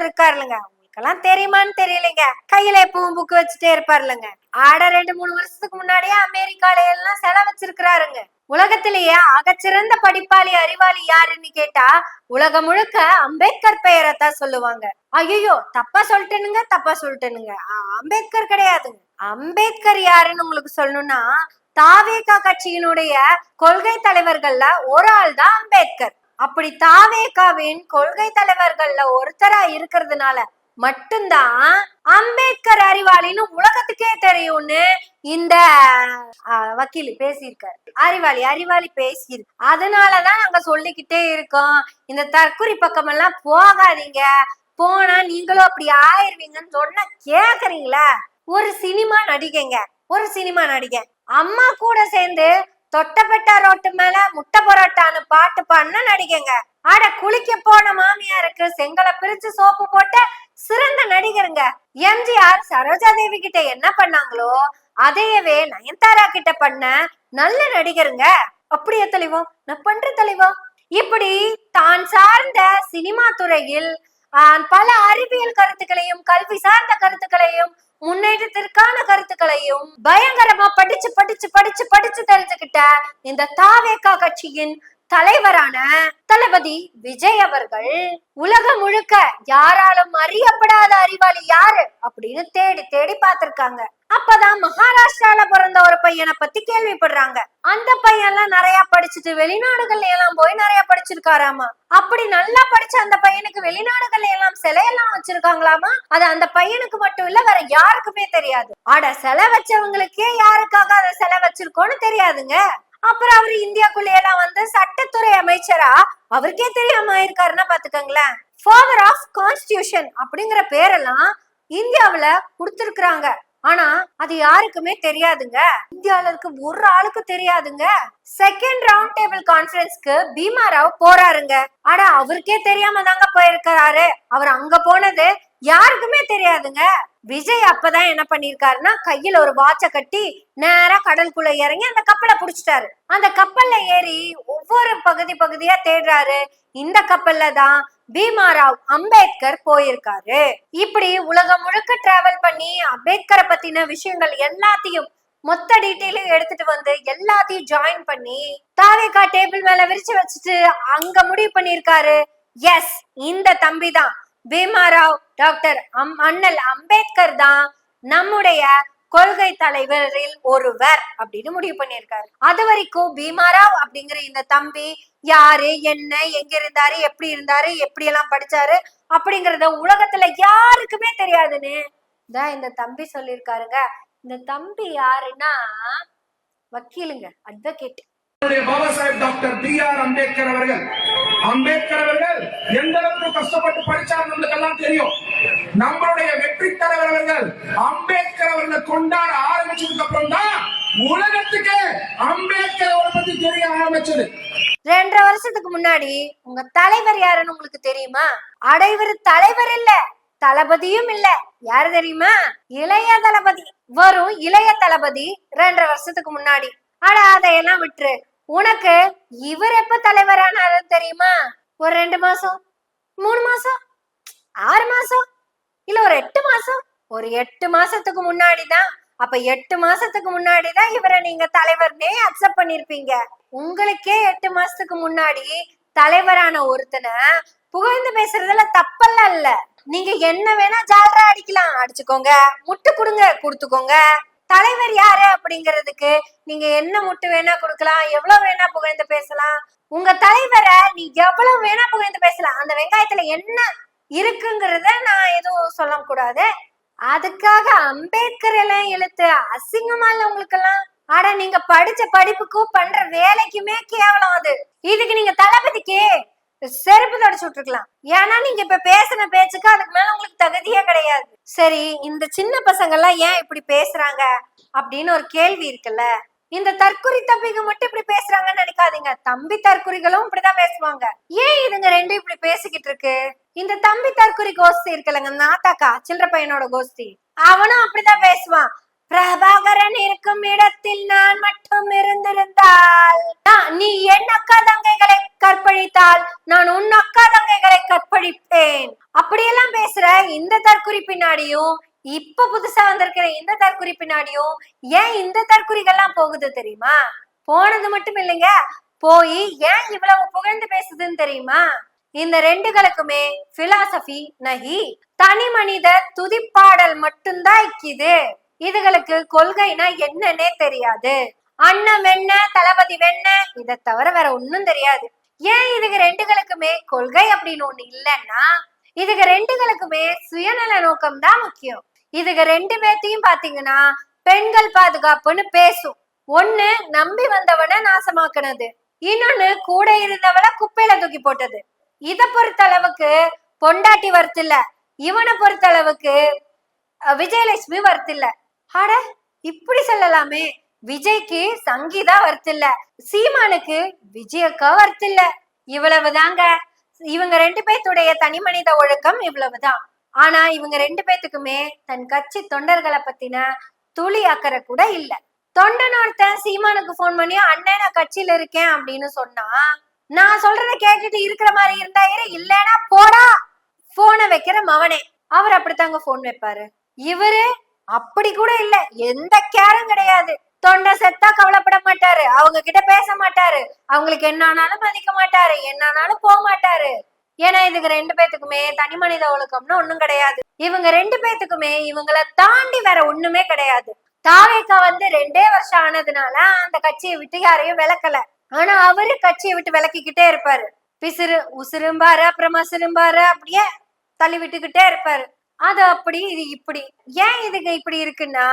ஒருத்தர் இருக்காருலங்க, உங்களுக்கெல்லாம் தெரியுமான்னு தெரியலைங்க, கையில எப்பவும் புக் வச்சுட்டே இருப்பாருலங்க. ஆட 2-3 வருஷத்துக்கு முன்னாடியே அமெரிக்கால எல்லாம் செலவு வச்சிருக்கிறாருங்க. உலகத்திலேயே ஆகச்சிறந்த படிப்பாளி அறிவாளி யாருன்னு கேட்டா உலகம் முழுக்க அம்பேத்கர் பெயரைத்தான் சொல்லுவாங்க. ஐயோ, தப்பா சொல்லிட்டேனுங்க. அம்பேத்கர் கிடையாதுங்க. அம்பேத்கர் யாருன்னு உங்களுக்கு சொல்லணும்னா தாவேகா கட்சியினுடைய கொள்கை தலைவர்கள்ல ஒரு ஆள் தான் அம்பேத்கர். அப்படி தாவேகாவின் கொள்கை தலைவர்கள்ல ஒருத்தரா இருக்கிறதுனால மட்டும்தான் அம்பேத்கர் அறிவாளின்னு உலகத்துக்கே தெரியும்னு இந்த வக்கீல் பேசியிருக்காரு. அறிவாளி பேசியிருக்கு. அதனாலதான் நாங்க சொல்லிக்கிட்டே இருக்கோம், இந்த தற்குறி பக்கம் எல்லாம் போகாதீங்க, போனா நீங்களும் அப்படி ஆயிருவீங்கன்னு சொன்னா கேக்குறீங்களா? ஒரு சினிமா நடிகை அம்மா கூட சேர்ந்து தொட்டபெட்டா ரோட்டு மேல முட்டை பரோட்டான்னு பாட்டு பாடின நடிகைங்க. ஆட குளிக்க போன மாமியாருக்கு செங்கலை பிரிச்சு சோப்பு போட்ட சிறந்த நடிகருங்க. எம்ஜிஆர் சரோஜா தேவி கிட்ட என்ன பண்ணாங்களோ அதையவே நயன்தாரா கிட்ட பண்ண நல்ல நடிகருங்க. அப்படியே தெளிவா நான் பண்ற தெளிவா. இப்படி தான் சார்ந்த சினிமா துறையில் பல அறிவியல் கருத்துக்களையும் கல்வி சார்ந்த கருத்துக்களையும் முன்னேற்றத்திற்கான கருத்துக்களையும் பயங்கரமா படிச்சு தெரிஞ்சுக்கிட்ட இந்த தாவேகா கட்சியின் தலைவரான தளபதி விஜய் அவர்கள் உலகம் முழுக்க யாராலும் அறியப்படாத அறிவாளி யாரு அப்படின்னு தேடி தேடி பார்த்திருக்காங்க. அப்பதான் மகாராஷ்டிரால பிறந்த ஒரு பையனை பத்தி கேள்விப்படுறாங்க. அந்த பையன்லாம் நிறைய படிச்சுட்டு வெளிநாடுகள்ல எல்லாம் போய் நிறைய படிச்சிருக்காராமா. அப்படி நல்லா படிச்ச அந்த பையனுக்கு வெளிநாடுகள்ல எல்லாம் சிலையெல்லாம் வச்சிருக்காங்களாமா. அது அந்த பையனுக்கு மட்டும் இல்ல, வேற யாருக்குமே தெரியாது. ஆட சிலை வச்சவங்களுக்கே யாருக்காக அதை சிலை வச்சிருக்கோன்னு தெரியாதுங்க. அப்புறம் அவரு இந்தியாக்குள்ள எல்லாம் வந்து சட்டத்துறை அமைச்சரா அவருக்கே தெரியாம இருக்காருன்னா பாத்துக்கங்களேன். ஃபாதர் ஆஃப் கான்ஸ்டிடியூஷன் அப்படிங்கிற பேரெல்லாம் இந்தியாவுல கொடுத்திருக்கிறாங்க. ஆனா அது யாருக்குமே தெரியாதுங்க. இந்தியால இருக்க ஒரு ஆளுக்கு தெரியாதுங்க. செகண்ட் ரவுண்ட் டேபிள் கான்ஃபரன்ஸ்க்கு பீமா ராவ் போறாருங்க. ஆனா அவருக்கே தெரியாம தாங்க போயிருக்கிறாரு. அவர் அங்க போனது யாருக்குமே தெரியாதுங்க. விஜய் அப்பதான் என்ன பண்ணிருக்காருன்னா கையில ஒரு வாட்ச கட்டி நேரா கடலுக்குள்ள இறங்கி அந்த கப்பலை புடிச்சிட்டாரு. அந்த கப்பல்ல ஏறி ஒவ்வொரு பகுதியா தேடுறாரு. இந்த கப்பல்ல தான் பீமா ராவ் அம்பேத்கர் போயிருக்காரு. இப்படி உலகம் முழுக்க டிராவல் பண்ணி அம்பேத்கரை பத்தின விஷயங்கள் எல்லாத்தையும் மொத்த டீட்டெயிலும் எடுத்துட்டு வந்து எல்லாத்தையும் ஜாயின் பண்ணி தாவேகா டேபிள் மேல விரிச்சு வச்சுட்டு அங்க முடிவு பண்ணிருக்காரு, எஸ் இந்த தம்பி தான் பீமா ராவ் டாக்டர் அண்ணல் அம்பேத்கர் தான் நம்முடைய கொள்கை தலைவரில் ஒருவர் அப்படின்னு முடிவு பண்ணியிருக்காரு. அது வரைக்கும் பீமா ராவ் அப்படிங்கிற இந்த தம்பி யாரு, என்ன, எங்க இருந்தாரு, எப்படி இருந்தாரு, எப்படி எல்லாம் படிச்சாரு அப்படிங்கறத உலகத்துல யாருக்குமே தெரியாதுன்னு தான் இந்த தம்பி சொல்லியிருக்காருங்க. இந்த தம்பி யாருன்னா வக்கீலுங்க, advocate. Baba Saheb doctor B.R. Ambedkar அவர்கள் எந்த அளவுக்கு கஷ்டப்பட்டு படிச்சார் நம்மளுக்கெல்லாம் தெரியும். நம்மளுடைய வெற்றி தலைவர் அவர்கள் அம்பேத்கர் அவர்களை கொண்டாட ஆரம்பிச்சதுக்கு அப்புறம் தான் உலகத்துக்கு அம்பேத்கர் அவரை பத்தி தெரிய ஆரம்பிச்சது. 2.5 வருஷத்துக்கு முன்னாடி உங்க தலைவர் யாருன்னு உங்களுக்கு தெரியுமா? அடைவர் தலைவர் இல்ல, தளபதியும் இல்ல. யாரு தெரியுமா? இளைய தளபதி. வரும் இளைய தளபதி 2.5 வருஷத்துக்கு முன்னாடி. ஆனா அதையெல்லாம் விட்டுரு. உனக்கு இவர் எப்ப தலைவரானாரு தெரியுமா? ஒரு 2 மாசம், 3 மாசம், 6 மாசம், இல்ல ஒரு 8 மாசம். ஒரு 8 மாசத்துக்கு முன்னாடிதான். அப்ப 8 மாசத்துக்கு முன்னாடிதான் இவரை நீங்க தலைவர்னே அக்செப்ட் பண்ணிருப்பீங்க. உங்களுக்கே 8 மாசத்துக்கு முன்னாடி தலைவரான ஒருத்தனை புகழ்ந்து பேசுறதுல தப்பெல்லாம் இல்ல. நீங்க என்ன வேணா ஜாலரா அடிக்கலாம், அடிச்சுக்கோங்க. முட்டு கொடுங்க, கொடுத்துக்கோங்க. தலைவர் யாரு அப்படிங்கிறதுக்கு நீங்க என்ன முட்டு வேணா கொடுக்கலாம், எவ்வளவு வேணா புகழ்ந்து பேசலாம். உங்க தலைவரை நீ எவ்வளவு வேணா புகழ்ந்து பேசலாம். அந்த வெங்காயத்துல என்ன இருக்குங்கிறத நான் எதுவும் சொல்ல கூடாது. அதுக்காக அம்பேத்கர் எல்லாம் இழுத்து அசிங்கமா இல்ல உங்களுக்கு எல்லாம்? ஆனா நீங்க படிச்ச படிப்புக்கும் பண்ற வேலைக்குமே கேவலம் அது. இதுக்கு நீங்க தளபதிக்கு செருப்பு தொடச்சு விட்டுருக்கலாம். ஏன்னா நீங்க இப்ப பேசின பேச்சுக்கு அதுக்கு மேல உங்களுக்கு தகுதியே கிடையாது. சரி, இந்த சின்ன பசங்க எல்லாம் ஏன் இப்படி பேசுறாங்க அப்படின்னு ஒரு கேள்வி இருக்குல்ல. இந்த தற்குறி தம்பிங்க மட்டும் இப்படி பேசுறாங்கன்னு நினைக்காதீங்க. தம்பி தற்குறிகளும் இப்படிதான் பேசுவாங்க. ஏன் இதுங்க ரெண்டும் இப்படி பேசிக்கிட்டு இருக்கு? இந்த தம்பி தற்குறி கோஷ்டி இருக்குல்லங்க, நாத்தாக்கா சில்லற பையனோட கோஷ்டி, அவனும் அப்படிதான் பேசுவான். பிரபாகர சகோதரன் இருக்கும் இடத்தில் நான் மட்டும் இருந்திருந்தால், நீ என் அக்கா தங்கைகளை கற்பழித்தால் நான் உன் அக்கா தங்கைகளை கற்பழிப்பேன். அப்படியெல்லாம் பேசுற இந்த தற்குறி பின்னாடியும், இப்ப புதுசா வந்திருக்கிற இந்த தற்குறி பின்னாடியும் ஏன் இந்த தற்குறிகள்லாம் போகுது தெரியுமா? போனது மட்டும் இல்லைங்க, போய் ஏன் இவ்வளவு புகழ்ந்து பேசுதுன்னு தெரியுமா? இந்த ரெண்டுகளுக்குமே பிலாசபி நகி, தனி மனித துதிப்பாடல் மட்டும்தான் இக்கிது. இதுகளுக்கு கொள்கைனா என்னன்னே தெரியாது. அண்ணன் வெண்ண தளபதி வெண்ண இதை தவிர வேற ஒண்ணும் தெரியாது. ஏன் இதுக்கு ரெண்டுகளுக்குமே கொள்கை அப்படின்னு ஒண்ணு இல்லைன்னா, இதுக்கு ரெண்டுகளுக்குமே சுயநல நோக்கம் தான் முக்கியம். இதுக்கு ரெண்டு பேர்த்தையும் பாத்தீங்கன்னா பெண்கள் பாதுகாப்புன்னு பேசும். ஒண்ணு நம்பி வந்தவன நாசமாக்குனது, இன்னொன்னு கூட இருந்தவள குப்பையில தூக்கி போட்டது. இத பொறுத்த அளவுக்கு பொண்டாட்டி வருத்தில்ல, இவனை பொறுத்த அளவுக்கு விஜயலட்சுமி வருத்தில்ல. ஆட இப்படி சொல்லலாமே, விஜய்க்கு சங்கீதா வருத்தில்ல, சீமானுக்கு விஜயக்கா வருத்தில்ல. இவ்வளவுதாங்க இவங்க ரெண்டு பேர்த்துடைய தனி மனித ஒழுக்கம், இவ்வளவுதான். ஆனா இவங்க ரெண்டு பேத்துக்குமே தன் கட்சி தொண்டர்களை பத்தின துளி அக்கறை கூட இல்ல. தொண்டன் ஒருத்தன் சீமானுக்கு போன் பண்ணி அண்ணன் நான் கட்சியில இருக்கேன் அப்படின்னு சொன்னா, நான் சொல்றத கேட்டுட்டு இருக்கிற மாதிரி இருந்தா இல்லைன்னா போடா போனை வைக்கிற மவனே. அவர் அப்படித்தாங்க போன் வைப்பாரு. இவரு அப்படி கூட இல்ல, எந்த கேரும் கிடையாது. தொண்டை செத்தா கவலைப்பட மாட்டாரு, அவங்க கிட்ட பேச மாட்டாரு, அவங்களுக்கு என்ன ஆனாலும் மதிக்க மாட்டாரு, என்ன ஆனாலும் போக மாட்டாரு. ஏன்னா இதுக்கு ரெண்டு பேத்துக்குமே தனி மனித ஒழுக்கம்னு ஒண்ணும் கிடையாது. இவங்க ரெண்டு பேத்துக்குமே இவங்களை தாண்டி வேற ஒண்ணுமே கிடையாது. தாவேக்கா வந்து 2 வருஷம் ஆனதுனால அந்த கட்சியை விட்டு யாரையும் விளக்கல. ஆனா அவரு கட்சியை விட்டு விளக்கிக்கிட்டே இருப்பாரு. பிசிறு உசுரும்பாரு, அப்புறமா சிறும்பாரு, அப்படியே தள்ளி விட்டுக்கிட்டே இருப்பாரு. அது அப்படி இது இப்படி. ஏன் இதுக்கு இப்படி இருக்குன்னா,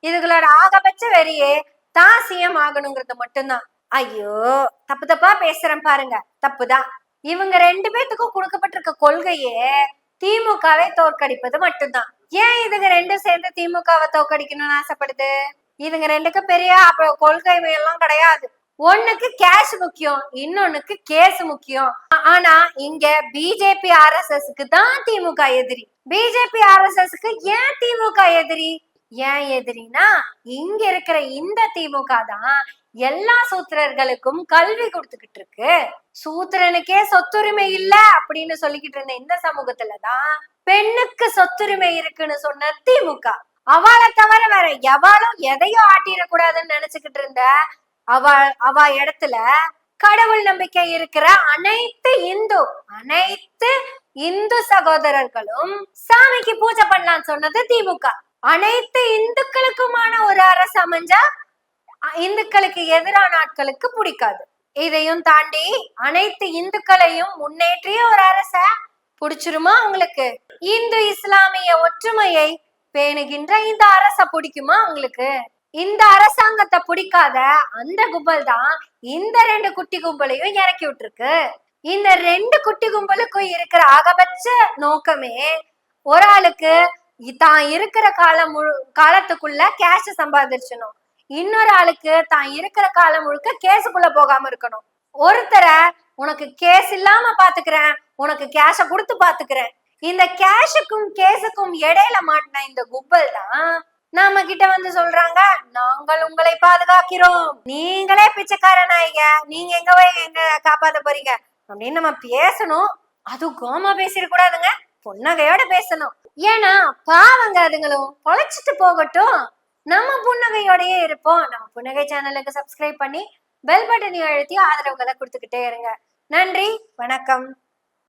இதுகளோட ஆகபட்ச வெறியே தான் சிஎம் ஆகணுங்கிறது மட்டும்தான். ஐயோ தப்பு தப்பா பேசுறேன் பாருங்க, தப்புதான். இவங்க ரெண்டு பேத்துக்கும் கொடுக்கப்பட்டிருக்க கொள்கையே திமுகவை தோற்கடிப்பது மட்டும்தான். ஏன் இதுங்க ரெண்டும் சேர்ந்து திமுகவை தோற்கடிக்கணும்னு ஆசைப்படுது? இதுங்க ரெண்டுக்கு பெரிய கொள்கை எல்லாம் கிடையாது. ஒண்ணுக்கு கேஷ் முக்கியம், இன்னொன்னுக்கு கேஸ் முக்கியம். ஆனா இங்க பிஜேபி ஆர்எஸ்எஸ்க்கு தான் திமுக எதிரி. பிஜேபி ஆர்எஸ்எஸ்க்கு ஏன் திமுக எதிரி? ஏன் எதிரினா, இங்க இருக்கிற இந்த திமுக தான் எல்லா சூத்திரர்களுக்கும் கல்வி கொடுத்துக்கிட்டு இருக்கு. சூத்திரனுக்கே சொத்துரிமை இல்ல அப்படின்னு சொல்லிக்கிட்டு இருந்த இந்த சமூகத்துலதான் பெண்ணுக்கு சொத்துரிமை இருக்குன்னு சொன்ன திமுக. அவளை தவிர வேற எவாலும் எதையும் ஆட்டிடக்கூடாதுன்னு நினைச்சுக்கிட்டு இருந்த அவ இடத்துல கடவுள் நம்பிக்கை இருக்கிற அனைத்து இந்து சகோதரர்களும் சாமிக்கு பூஜை பண்ணலாம்னு சொன்னது திமுக. அனைத்து இந்துக்களுக்குமான ஒரு அரசு அமைஞ்சா இந்துக்களுக்கு எதிரான ஆட்களுக்கு பிடிக்காது. இதையும் தாண்டி அனைத்து இந்துக்களையும் முன்னேற்றிய ஒரு அரச பிடிச்சிருமா உங்களுக்கு? இந்து இஸ்லாமிய ஒற்றுமையை பேணுகின்ற இந்த அரச பிடிக்குமா உங்களுக்கு? இந்த அரசாங்கத்தை பிடிக்காத அந்த கும்பல் தான் இந்த 2 குட்டி கும்பலையும் இறக்கி விட்டுருக்கு. இந்த 2 குட்டி கும்பலுக்கும் இருக்கிற ஆகபட்ச நோக்கமே ஒரு ஆளுக்கு தான் இருக்கிற காலத்துக்குள்ள கேஷ் சம்பாதிச்சணும், இன்னொரு ஆளுக்கு தான் இருக்கிற காலம் முழுக்க கேஸுக்குள்ள போகாம இருக்கணும். ஒருத்தரை உனக்கு கேஸ் இல்லாம பாத்துக்கிறேன், உனக்கு கேஷ கொடுத்து பாத்துக்கிறேன். இந்த கேஷுக்கும் கேஸுக்கும் இடையில மாட்டின இந்த கும்பல் தான் நாம கிட்ட வந்து சொல்றாங்க, நாங்கள் உங்களை பாதுகாக்கிறோம், நீங்களே பிச்சைக்கார நாய்ங்க, நீங்க எங்க போய் எங்க காப்பாத்த போறீங்க அப்படின்னு நம்ம பேசணும். அது கோமா பேசிடக்கூடாதுங்க, புன்னகையோட பேசணும். ஏன்னா பாவங்க அதுங்களும் பொழைச்சிட்டு போகட்டும், நம்ம புன்னகையோடயே இருப்போம். நம்ம புன்னகை சேனலுக்கு சப்ஸ்கிரைப் பண்ணி பெல் பட்டனை அழுத்தி ஆதரவுகளை கொடுத்துக்கிட்டே இருங்க. நன்றி, வணக்கம்.